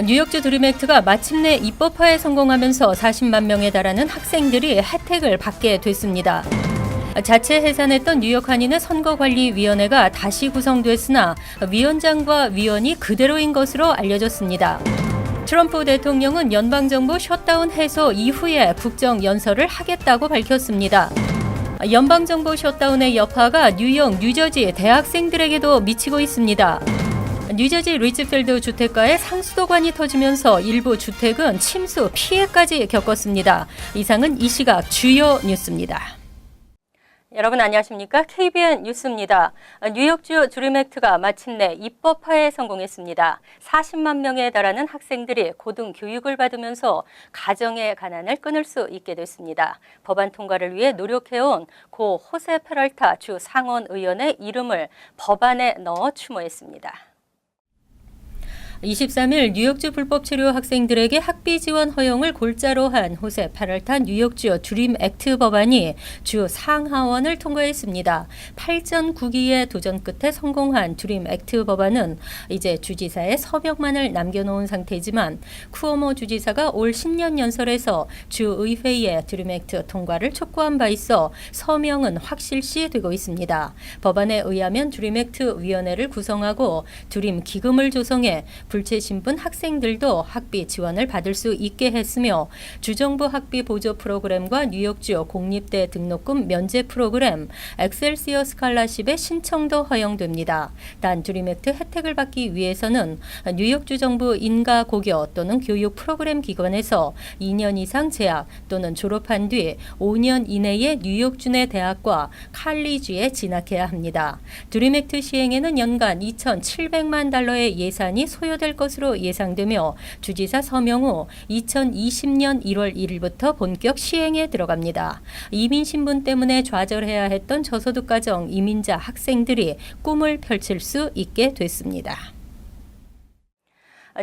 뉴욕주 드림액트가 마침내 입법화에 성공하면서 40만 명에 달하는 학생들이 혜택을 받게 됐습니다. 자체 해산했던 뉴욕 한인의 선거관리위원회가 다시 구성됐으나 위원장과 위원이 그대로인 것으로 알려졌습니다. 트럼프 대통령은 연방정부 셧다운 해소 이후에 국정연설을 하겠다고 밝혔습니다. 연방정부 셧다운의 여파가 뉴욕, 뉴저지 대학생들에게도 미치고 있습니다. 뉴저지 리츠필드 주택가에 상수도관이 터지면서 일부 주택은 침수 피해까지 겪었습니다. 이상은 이 시각 주요 뉴스입니다. 여러분 안녕하십니까? KBN 뉴스입니다. 뉴욕주 드림액트가 마침내 입법화에 성공했습니다. 40만 명에 달하는 학생들이 고등교육을 받으면서 가정의 가난을 끊을 수 있게 됐습니다. 법안 통과를 위해 노력해온 고 호세 페랄타 주 상원의원의 이름을 법안에 넣어 추모했습니다. 23일 뉴욕주 불법 체류 학생들에게 학비 지원 허용을 골자로 한 호세 페랄타 뉴욕주 드림 액트 법안이 주 상하원을 통과했습니다. 8전 9기의 도전 끝에 성공한 드림 액트 법안은 이제 주지사의 서명만을 남겨놓은 상태지만 쿠오모 주지사가 올 신년 연설에서 주 의회에 드림 액트 통과를 촉구한 바 있어 서명은 확실시 되고 있습니다. 법안에 의하면 드림 액트 위원회를 구성하고 드림 기금을 조성해 불체 신분 학생들도 학비 지원을 받을 수 있게 했으며 주정부 학비 보조 프로그램과 뉴욕주 공립대 등록금 면제 프로그램 엑셀시어 스칼라십의 신청도 허용됩니다. 단 드림액트 혜택을 받기 위해서는 뉴욕주 정부 인가고교 또는 교육 프로그램 기관에서 2년 이상 재학 또는 졸업한 뒤 5년 이내에 뉴욕주 내 대학과 칼리지에 진학해야 합니다. 드림액트 시행에는 연간 2,700만 달러의 예산이 소요될 것으로 예상되며 주지사 서명 후 2020년 1월 1일부터 본격 시행에 들어갑니다. 이민 신분 때문에 좌절해야 했던 저소득 가정 이민자 학생들이 꿈을 펼칠 수 있게 됐습니다.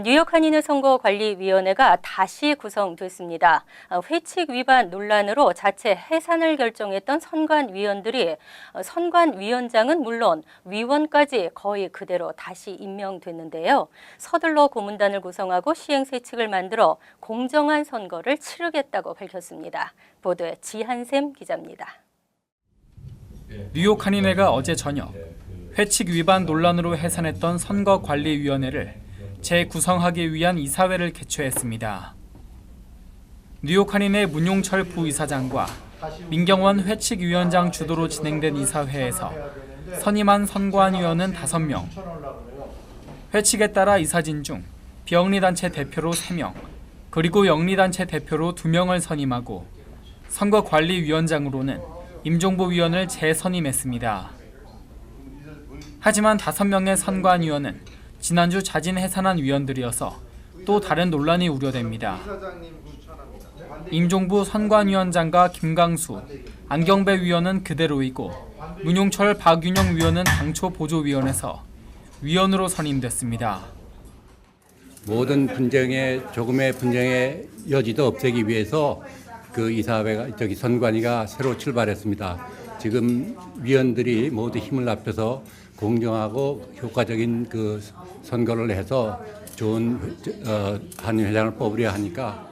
뉴욕 한인의 선거관리위원회가 다시 구성됐습니다. 회칙 위반 논란으로 자체 해산을 결정했던 선관위원들이 선관위원장은 물론 위원까지 거의 그대로 다시 임명됐는데요. 서둘러 고문단을 구성하고 시행세칙을 만들어 공정한 선거를 치르겠다고 밝혔습니다. 보도에 지한샘 기자입니다. 뉴욕 한인회가 어제 저녁 회칙 위반 논란으로 해산했던 선거관리위원회를 재구성하기 위한 이사회를 개최했습니다. 뉴욕 한인회 문용철 부이사장과 민경원 회칙위원장 주도로 진행된 이사회에서 선임한 선관위원은 5명, 회칙에 따라 이사진 중 비영리단체 대표로 3명, 그리고 영리단체 대표로 2명을 선임하고 선거관리위원장으로는 임종보 위원을 재선임했습니다. 하지만 5명의 선관위원은 지난주 자진 해산한 위원들이어서 또 다른 논란이 우려됩니다. 임종부 선관위원장과 김강수, 안경배 위원은 그대로이고 문용철 박윤영 위원은 당초 보조위원에서 위원으로 선임됐습니다. 모든 분쟁에 조금의 분쟁의 여지도 없애기 위해서 그 이사회가 선관위가 새로 출발했습니다. 지금 위원들이 모두 힘을 합쳐서 공정하고 효과적인 그 선거를 해서 좋은 한인회장을 뽑으려 하니까.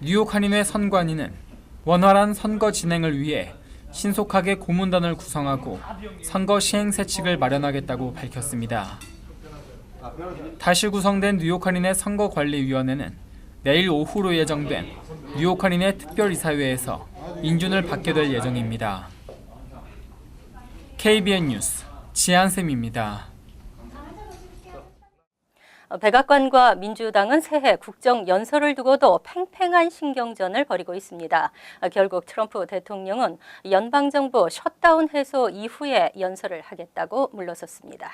뉴욕 한인회 선관위는 원활한 선거 진행을 위해 신속하게 고문단을 구성하고 선거 시행세칙을 마련하겠다고 밝혔습니다. 다시 구성된 뉴욕 한인회 선거관리위원회는 내일 오후로 예정된 뉴욕 한인회 특별이사회에서 인준을 받게 될 예정입니다. KBN 뉴스 지한샘입니다. 백악관과 민주당은 새해 국정연설을 두고도 팽팽한 신경전을 벌이고 있습니다. 결국 트럼프 대통령은 연방정부 셧다운 해소 이후에 연설을 하겠다고 물러섰습니다.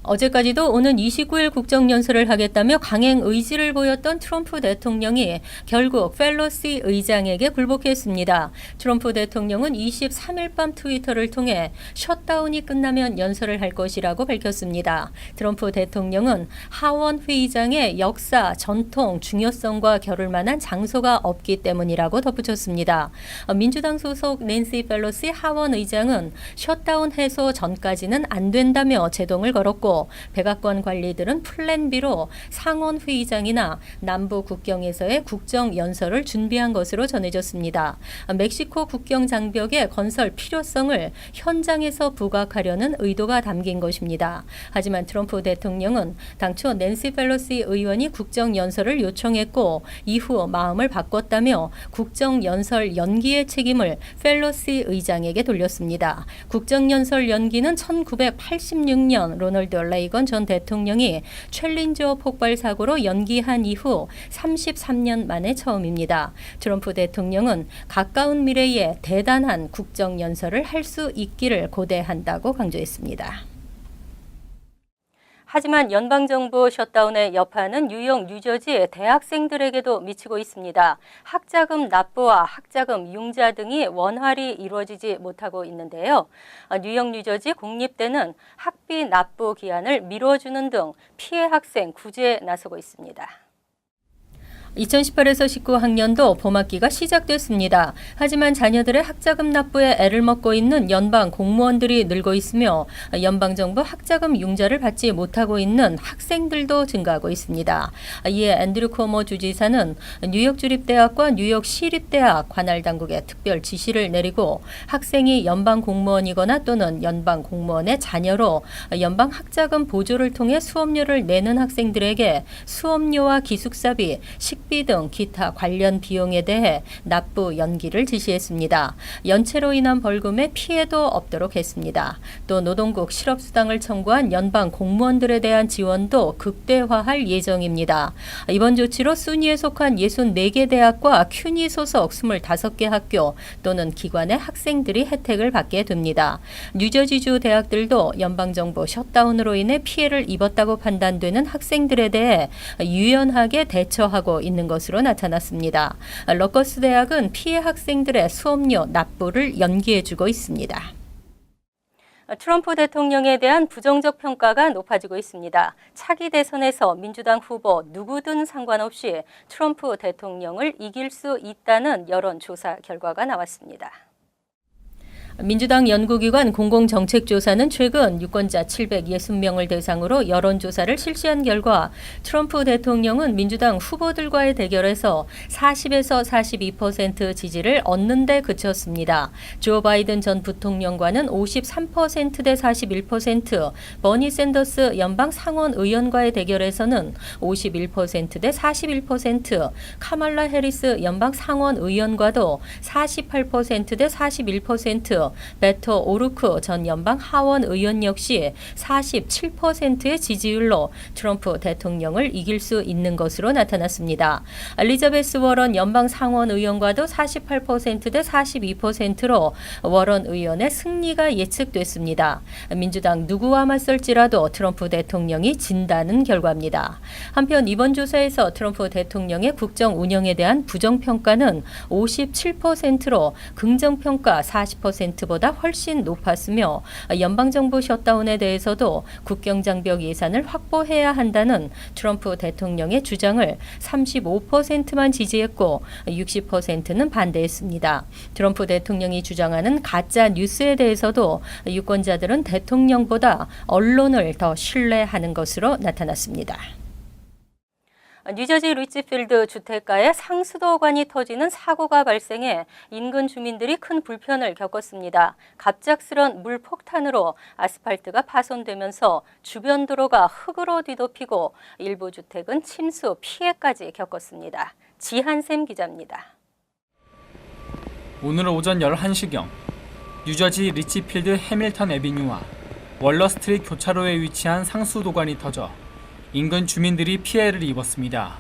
어제까지도 오는 29일 국정연설을 하겠다며 강행 의지를 보였던 트럼프 대통령이 결국 펠로시 의장에게 굴복했습니다. 트럼프 대통령은 23일 밤 트위터를 통해 셧다운이 끝나면 연설을 할 것이라고 밝혔습니다. 트럼프 대통령은 하원 회의장의 역사, 전통, 중요성과 겨룰 만한 장소가 없기 때문이라고 덧붙였습니다. 민주당 소속 낸시 펠로시 하원 의장은 셧다운 해소 전까지는 안 된다며 제동을 걸었고 있고 백악관 관리들은 플랜 B로 상원 회의장이나 남부 국경에서의 국정 연설을 준비한 것으로 전해졌습니다. 멕시코 국경 장벽의 건설 필요성을 현장에서 부각하려는 의도가 담긴 것입니다. 하지만 트럼프 대통령은 당초 낸시 펠로시 의원이 국정 연설을 요청했고 이후 마음을 바꿨다며 국정 연설 연기의 책임을 펠로시 의장에게 돌렸습니다. 국정 연설 연기는 1986년 로널드 레이건 전 대통령이 챌린저 폭발 사고로 연기한 이후 33년 만에 처음입니다. 트럼프 대통령은 가까운 미래에 대단한 국정 연설을 할 수 있기를 고대한다고 강조했습니다. 하지만 연방정부 셧다운의 여파는 뉴욕, 뉴저지 대학생들에게도 미치고 있습니다. 학자금 납부와 학자금 융자 등이 원활히 이루어지지 못하고 있는데요. 뉴욕, 뉴저지 공립대는 학비 납부 기한을 미뤄주는 등 피해 학생 구제에 나서고 있습니다. 2018에서 19학년도 봄학기가 시작됐습니다. 하지만 자녀들의 학자금 납부에 애를 먹고 있는 연방 공무원들이 늘고 있으며 연방정부 학자금 융자를 받지 못하고 있는 학생들도 증가하고 있습니다. 이에 앤드류 코모 주지사는 뉴욕 주립대학과 뉴욕 시립대학 관할 당국에 특별 지시를 내리고 학생이 연방 공무원이거나 또는 연방 공무원의 자녀로 연방 학자금 보조를 통해 수업료를 내는 학생들에게 수업료와 기숙사비, 식비 등 기타 관련 비용에 대해 납부 연기를 지시했습니다. 연체로 인한 벌금에 피해도 없도록 했습니다. 또 노동국 실업수당을 청구한 연방 공무원들에 대한 지원도 극대화할 예정입니다. 이번 조치로 순위에 속한 64개 대학과 큐니 소속 25개 학교 또는 기관의 학생들이 혜택을 받게 됩니다. 뉴저지주 대학들도 연방정부 셧다운으로 인해 피해를 입었다고 판단되는 학생들에 대해 유연하게 대처하고 있는 것으로 나타났습니다. 러커스 대학은 피해 학생들의 수업료 납부를 연기해주고 있습니다. 트럼프 대통령에 대한 부정적 평가가 높아지고 있습니다. 차기 대선에서 민주당 후보 누구든 상관없이 트럼프 대통령을 이길 수 있다는 여론조사 결과가 나왔습니다. 민주당 연구기관 공공정책조사는 최근 유권자 760명을 대상으로 여론조사를 실시한 결과 트럼프 대통령은 민주당 후보들과의 대결에서 40에서 42% 지지를 얻는 데 그쳤습니다. 조 바이든 전 부통령과는 53%대 41%, 버니 샌더스 연방 상원 의원과의 대결에서는 51%대 41%, 카말라 해리스 연방 상원 의원과도 48%대 41%, 베토 오루크 전 연방 하원 의원 역시 47%의 지지율로 트럼프 대통령을 이길 수 있는 것으로 나타났습니다. 엘리자베스 워런 연방 상원 의원과도 48%대 42%로 워런 의원의 승리가 예측됐습니다. 민주당 누구와 맞설지라도 트럼프 대통령이 진다는 결과입니다. 한편 이번 조사에서 트럼프 대통령의 국정 운영에 대한 부정평가는 57%로 긍정평가 40% 보다 훨씬 높았으며 연방정부 셧다운에 대해서도 국경장벽 예산을 확보해야 한다는 트럼프 대통령의 주장을 35%만 지지했고 60%는 반대했습니다. 트럼프 대통령이 주장하는 가짜 뉴스에 대해서도 유권자들은 대통령보다 언론을 더 신뢰하는 것으로 나타났습니다. 뉴저지 리치필드 주택가에 상수도관이 터지는 사고가 발생해 인근 주민들이 큰 불편을 겪었습니다. 갑작스런 물 폭탄으로 아스팔트가 파손되면서 주변 도로가 흙으로 뒤덮이고 일부 주택은 침수 피해까지 겪었습니다. 지한샘 기자입니다. 오늘 오전 11시경 뉴저지 리치필드 해밀턴 애비뉴와 월러 스트리트 교차로에 위치한 상수도관이 터져 인근 주민들이 피해를 입었습니다.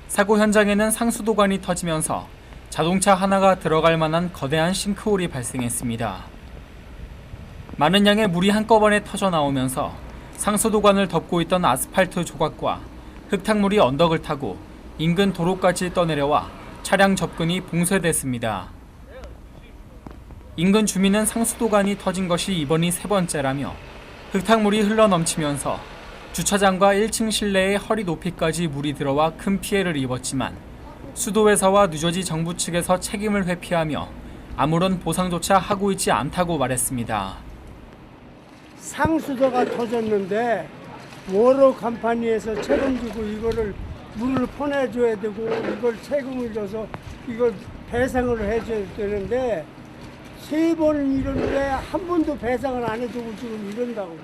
사고 현장에는 상수도관이 터지면서 자동차 하나가 들어갈 만한 거대한 싱크홀이 발생했습니다. 많은 양의 물이 한꺼번에 터져 나오면서 상수도관을 덮고 있던 아스팔트 조각과 흙탕물이 언덕을 타고 인근 도로까지 떠내려와 차량 접근이 봉쇄됐습니다. 인근 주민은 상수도관이 터진 것이 이번이 세 번째라며 흙탕물이 흘러넘치면서 주차장과 1층 실내에 허리 높이까지 물이 들어와 큰 피해를 입었지만 수도회사와 뉴저지 정부 측에서 책임을 회피하며 아무런 보상조차 하고 있지 않다고 말했습니다. 상수도가 터졌는데 워로 컴퍼니에서 책임지고 이거를 물을 퍼내줘야 되고 이걸 책임을 져서 이걸 배상을 해줘야 되는데 3번 이러는데 한 번도 배상을 안 해주고 지금 이런다고.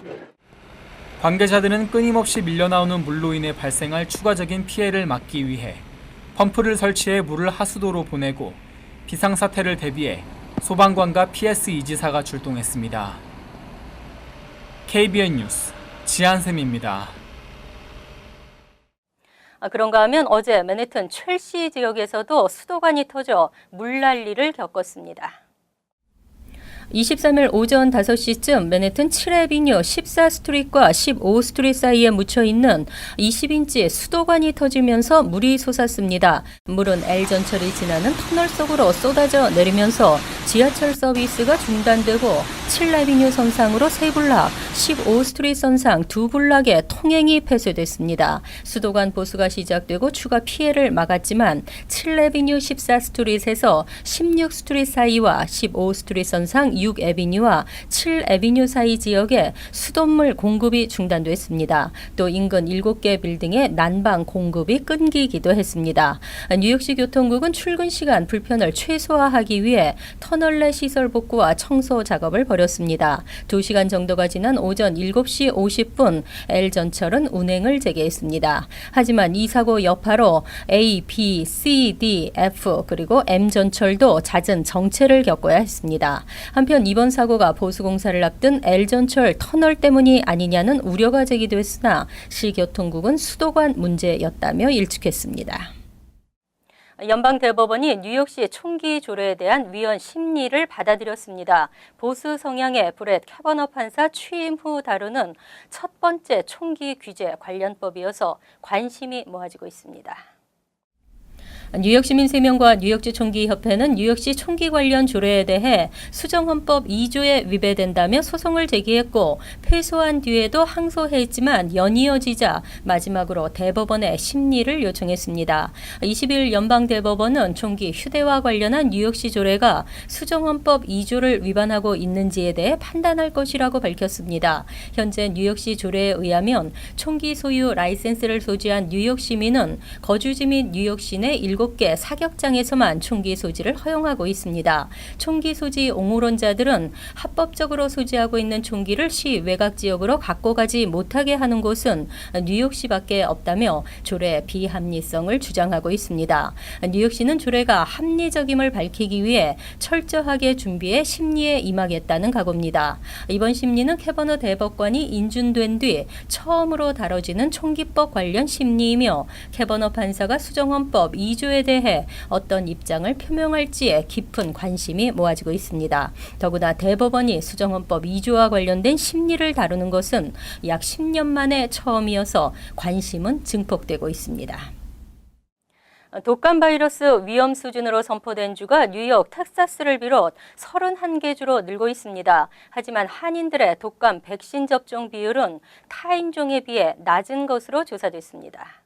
관계자들은 끊임없이 밀려나오는 물로 인해 발생할 추가적인 피해를 막기 위해 펌프를 설치해 물을 하수도로 보내고 비상사태를 대비해 소방관과 PS 이지사가 출동했습니다. KBN 뉴스 지한샘입니다. 그런가 하면 어제 맨해튼 첼시 지역에서도 수도관이 터져 물난리를 겪었습니다. 23일 오전 5시쯤 맨해튼 7애비뉴 14스트리트과 15스트리트 사이에 묻혀있는 20인치 수도관이 터지면서 물이 솟았습니다. 물은 L전철이 지나는 터널 속으로 쏟아져 내리면서 지하철 서비스가 중단되고 7애비뉴 선상으로 3블락, 15스트리트 선상 2블락의 통행이 폐쇄됐습니다. 수도관 보수가 시작되고 추가 피해를 막았지만 7애비뉴 14스트리트에서 16스트리트 사이와 15스트리트 선상 6애비뉴와 7애비뉴 사이 지역에 수돗물 공급이 중단됐습니다. 또 인근 7개 빌딩의 난방 공급이 끊기기도 했습니다. 뉴욕시 교통국은 출근 시간 불편을 최소화하기 위해 터널 내 시설 복구와 청소 작업을 벌였습니다. 2시간 정도가 지난 오전 7시 50분 L전철은 운행을 재개했습니다. 하지만 이 사고 여파로 A, B, C, D, F 그리고 M전철도 잦은 정체를 겪어야 했습니다. 한편 이번 사고가 보수공사를 앞둔 L전철 터널 때문이 아니냐는 우려가 제기됐으나 시교통국은 수도관 문제였다며 일축했습니다. 연방대법원이 뉴욕시 총기 조례에 대한 위헌 심리를 받아들였습니다. 보수 성향의 브렛 캐버너 판사 취임 후 다루는 첫 번째 총기 규제 관련법이어서 관심이 모아지고 있습니다. 뉴욕 시민 3명과 뉴욕주 총기협회는 뉴욕시 총기 관련 조례에 대해 수정헌법 2조에 위배된다며 소송을 제기했고 패소한 뒤에도 항소했지만 연이어지자 마지막으로 대법원에 심리를 요청했습니다. 20일 연방대법원은 총기 휴대와 관련한 뉴욕시 조례가 수정헌법 2조를 위반하고 있는지에 대해 판단할 것이라고 밝혔습니다. 현재 뉴욕시 조례에 의하면 총기 소유 라이센스를 소지한 뉴욕 시민은 거주지 및 뉴욕시 내 7개 사격장에서만 총기 소지를 허용하고 있습니다. 총기 소지 옹호론자들은 합법적으로 소지하고 있는 총기를 시 외곽 지역으로 갖고 가지 못하게 하는 곳은 뉴욕시밖에 없다며 조례의 비합리성을 주장하고 있습니다. 뉴욕시는 조례가 합리적임을 밝히기 위해 철저하게 준비해 심리에 임하겠다는 각오입니다. 이번 심리는 캐버너 대법관이 인준된 뒤 처음으로 다뤄지는 총기법 관련 심리이며 캐버너 판사가 수정헌법 2조에 대해 어떤 입장을 표명할지에 깊은 관심이 모아지고 있습니다. 더구나 대법원이 수정헌법 2조와 관련된 심리를 다루는 것은 약 10년 만에 처음이어서 관심은 증폭되고 있습니다. 독감 바이러스 위험 수준으로 선포된 주가 뉴욕, 텍사스를 비롯 31개 주로 늘고 있습니다. 하지만 한인들의 독감 백신 접종 비율은 타인종에 비해 낮은 것으로 조사됐습니다.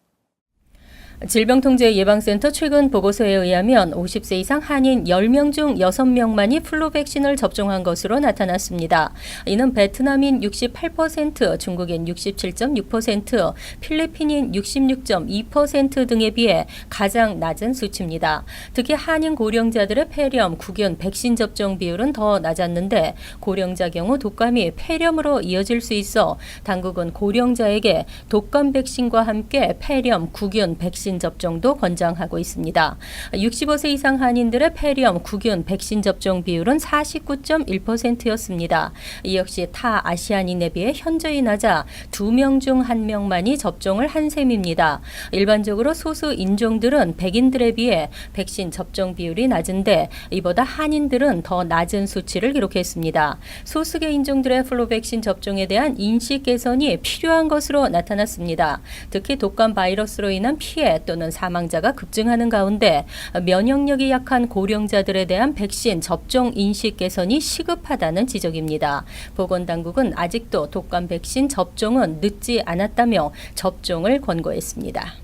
질병통제예방센터 최근 보고서에 의하면 50세 이상 한인 10명 중 6명만이 플루 백신을 접종한 것으로 나타났습니다. 이는 베트남인 68%, 중국인 67.6%, 필리핀인 66.2% 등에 비해 가장 낮은 수치입니다. 특히 한인 고령자들의 폐렴, 구균, 백신 접종 비율은 더 낮았는데 고령자 경우 독감이 폐렴으로 이어질 수 있어 당국은 고령자에게 독감 백신과 함께 폐렴, 구균, 백신 접종도 권장하고 있습니다. 65세 이상 한인들의 폐렴, 구균, 백신 접종 비율은 49.1%였습니다. 이 역시 타 아시아인에 비해 현저히 낮아 2명 중 1명만이 접종을 한 셈입니다. 일반적으로 소수 인종들은 백인들에 비해 백신 접종 비율이 낮은데 이보다 한인들은 더 낮은 수치를 기록했습니다. 소수계 인종들의 플루 백신 접종에 대한 인식 개선이 필요한 것으로 나타났습니다. 특히 독감 바이러스로 인한 피해 또는 사망자가 급증하는 가운데 면역력이 약한 고령자들에 대한 백신 접종 인식 개선이 시급하다는 지적입니다. 보건당국은 아직도 독감 백신 접종은 늦지 않았다며 접종을 권고했습니다.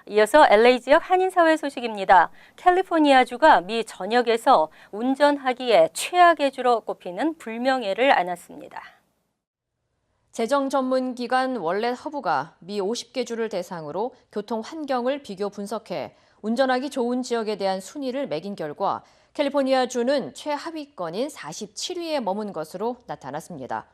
이어서 LA 지역 한인사회 소식입니다. 캘리포니아주가 미 전역에서 운전하기에 최악의 주로 꼽히는 불명예를 안았습니다. 재정 전문 기관 월렛 허브가 미 50개 주를 대상으로 교통 환경을 비교 분석해 운전하기 좋은 지역에 대한 순위를 매긴 결과 캘리포니아주는 최하위권인 47위에 머문 것으로 나타났습니다.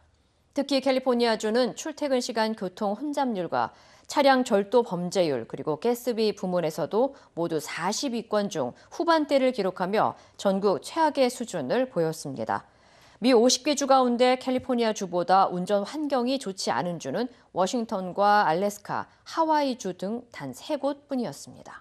특히 캘리포니아주는 출퇴근 시간 교통 혼잡률과 차량 절도 범죄율 그리고 가스비 부문에서도 모두 40위권 중 후반대를 기록하며 전국 최악의 수준을 보였습니다. 미 50개 주 가운데 캘리포니아주보다 운전 환경이 좋지 않은 주는 워싱턴과 알래스카, 하와이주 등 단 3곳뿐이었습니다.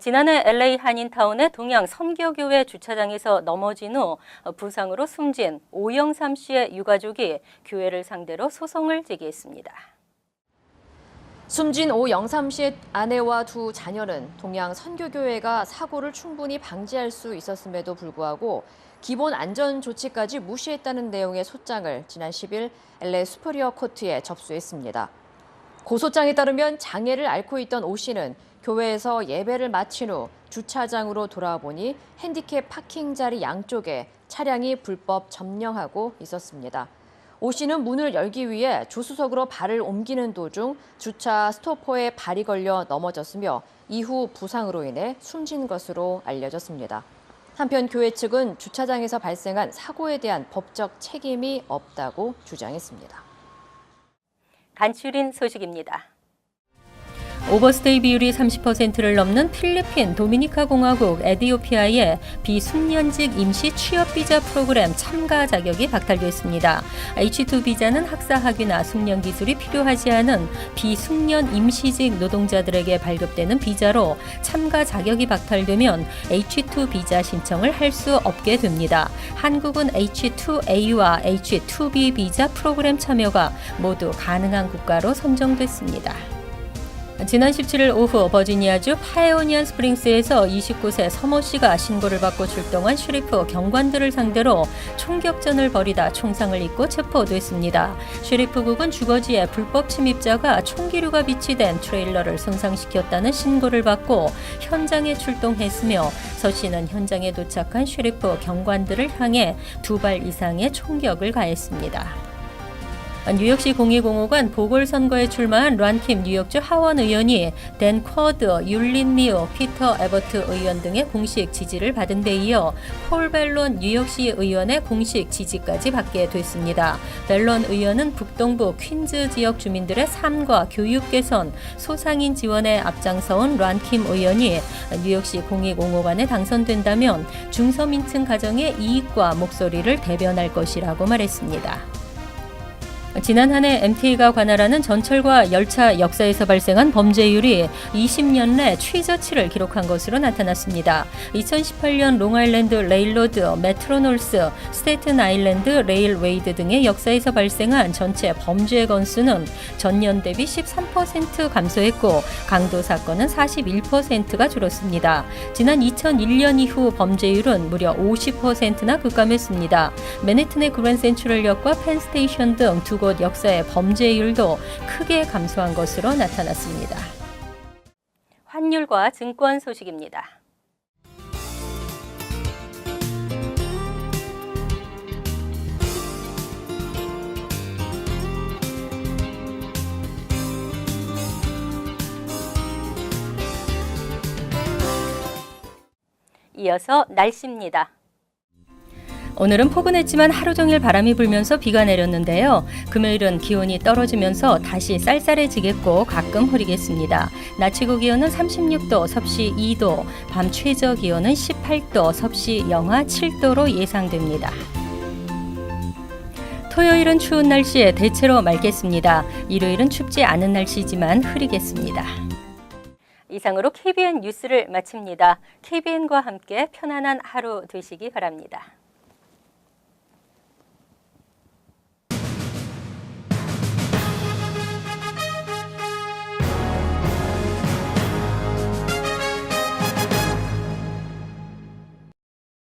지난해 LA 한인타운의 동양 선교교회 주차장에서 넘어진 후 부상으로 숨진 오영삼 씨의 유가족이 교회를 상대로 소송을 제기했습니다. 숨진 오영삼 씨의 아내와 두 자녀는 동양 선교교회가 사고를 충분히 방지할 수 있었음에도 불구하고 기본 안전 조치까지 무시했다는 내용의 소장을 지난 10일 LA 수퍼리어 코트에 접수했습니다. 고소장에 따르면 장애를 앓고 있던 오 씨는 교회에서 예배를 마친 후 주차장으로 돌아와 보니 핸디캡 파킹 자리 양쪽에 차량이 불법 점령하고 있었습니다. 오 씨는 문을 열기 위해 조수석으로 발을 옮기는 도중 주차 스토퍼에 발이 걸려 넘어졌으며 이후 부상으로 인해 숨진 것으로 알려졌습니다. 한편 교회 측은 주차장에서 발생한 사고에 대한 법적 책임이 없다고 주장했습니다. 간추린 소식입니다. 오버스테이 비율이 30%를 넘는 필리핀 도미니카 공화국 에디오피아의 비숙련직 임시 취업 비자 프로그램 참가 자격이 박탈됐습니다. H2 비자는 학사 학위나 숙련 기술이 필요하지 않은 비숙련 임시직 노동자들에게 발급되는 비자로 참가 자격이 박탈되면 H2 비자 신청을 할 수 없게 됩니다. 한국은 H2A와 H2B 비자 프로그램 참여가 모두 가능한 국가로 선정됐습니다. 지난 17일 오후 버지니아주 파이오니안 스프링스에서 29세 서모 씨가 신고를 받고 출동한 쉐리프 경관들을 상대로 총격전을 벌이다 총상을 입고 체포됐습니다. 쉐리프국은 주거지에 불법 침입자가 총기류가 비치된 트레일러를 손상시켰다는 신고를 받고 현장에 출동했으며 서 씨는 현장에 도착한 쉐리프 경관들을 향해 2발 이상의 총격을 가했습니다. 뉴욕시 공익공호관 보궐선거에 출마한 란킴 뉴욕주 하원 의원이 댄 쿼드, 율린 미오, 피터 에버트 의원 등의 공식 지지를 받은 데 이어 폴 벨론 뉴욕시 의원의 공식 지지까지 받게 됐습니다. 벨론 의원은 북동부 퀸즈 지역 주민들의 삶과 교육 개선, 소상인 지원에 앞장서온 란킴 의원이 뉴욕시 공익공호관에 당선된다면 중서민층 가정의 이익과 목소리를 대변할 것이라고 말했습니다. 지난 한 해 MTA가 관할하는 전철과 열차 역사에서 발생한 범죄율이 20년 내 최저치를 기록한 것으로 나타났습니다. 2018년 롱아일랜드 레일로드, 메트로놀스, 스테이튼 아일랜드 레일웨이드 등의 역사에서 발생한 전체 범죄 건수는 전년 대비 13% 감소했고 강도 사건은 41%가 줄었습니다. 지난 2001년 이후 범죄율은 무려 50%나 급감했습니다. 맨해튼의 그랜드 센트럴역과 펜스테이션 등 두 곳 역사의 범죄율도 크게 감소한 것으로 나타났습니다. 환율과 증권 소식입니다. 이어서 날씨입니다. 오늘은 포근했지만 하루 종일 바람이 불면서 비가 내렸는데요. 금요일은 기온이 떨어지면서 다시 쌀쌀해지겠고 가끔 흐리겠습니다. 낮 최고 기온은 36도, 섭씨 2도, 밤 최저 기온은 18도, 섭씨 영하 7도로 예상됩니다. 토요일은 추운 날씨에 대체로 맑겠습니다. 일요일은 춥지 않은 날씨지만 흐리겠습니다. 이상으로 KBN 뉴스를 마칩니다. KBN과 함께 편안한 하루 되시기 바랍니다.